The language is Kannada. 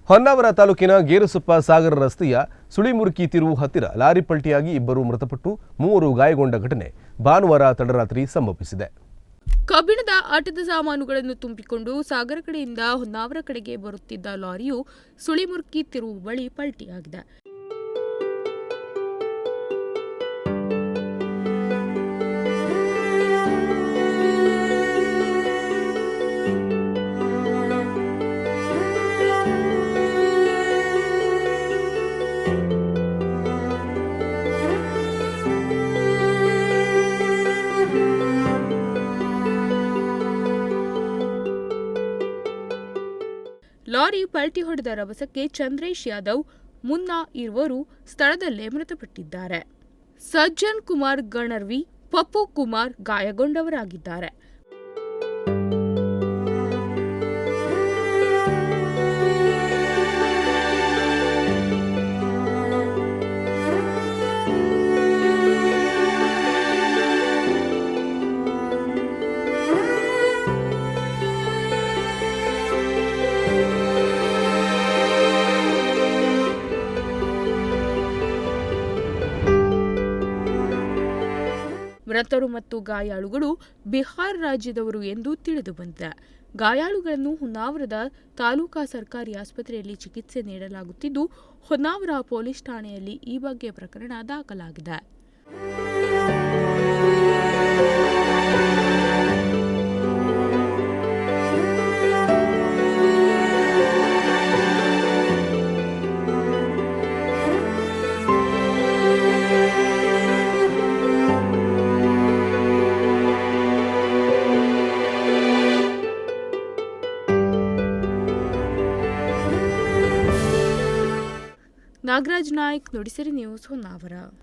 ಹೊನ್ನಾವರ ತಾಲೂಕಿನ ಗೇರುಸೊಪ್ಪ ಸಾಗರ ರಸ್ತೆಯ ಸುಳಿಮುರುಕಿ ತಿರುವು ಹತ್ತಿರ ಲಾರಿ ಪಲ್ಟಿಯಾಗಿ ಇಬ್ಬರು ಮೃತಪಟ್ಟು 3 ಗಾಯಗೊಂಡ ಘಟನೆ ಭಾನುವಾರ ತಡರಾತ್ರಿ ಸಂಭವಿಸಿದೆ. ಕಬ್ಬಿಣದ ಆಟದ ಸಾಮಾನುಗಳನ್ನು ತುಂಬಿಕೊಂಡು ಸಾಗರ ಕಡೆಯಿಂದ ಹೊನ್ನಾವರ ಕಡೆಗೆ ಬರುತ್ತಿದ್ದ ಲಾರಿಯು ಸುಳಿಮುರುಕಿ ತಿರುವು ಬಳಿ ಪಲ್ಟಿಯಾಗಿದೆ. ಲಾರಿ ಪಲ್ಟಿ ಹೊಡೆದ ರಭಸಕ್ಕೆ ಚಂದ್ರೇಶ್ ಯಾದವ್, ಮುನ್ನಾ ಇರುವರು ಸ್ಥಳದಲ್ಲೇ ಮೃತಪಟ್ಟಿದ್ದಾರೆ. ಸಜ್ಜನ್ ಕುಮಾರ್ ಗಣರ್ವಿ, ಪಪ್ಪು ಕುಮಾರ್ ಗಾಯಗೊಂಡವರಾಗಿದ್ದಾರೆ. ಮೃತರು ಮತ್ತು ಗಾಯಾಳುಗಳು ಬಿಹಾರ ರಾಜ್ಯದವರು ಎಂದು ತಿಳಿದುಬಂದಿದೆ. ಗಾಯಾಳುಗಳನ್ನು ಹೊನ್ನಾವರದ ತಾಲೂಕಾ ಸರ್ಕಾರಿ ಆಸ್ಪತ್ರೆಯಲ್ಲಿ ಚಿಕಿತ್ಸೆ ನೀಡಲಾಗುತ್ತಿದ್ದು, ಹೊನ್ನಾವರ ಪೊಲೀಸ್ ಠಾಣೆಯಲ್ಲಿ ಈ ಬಗ್ಗೆ ಪ್ರಕರಣ ದಾಖಲಾಗಿದೆ. ನಾಗರಾಜ್ ನಾಯ್ಕ್, ನುಡಿಸಿರಿ ನ್ಯೂಸ್, ಹೊನ್ನಾವರ.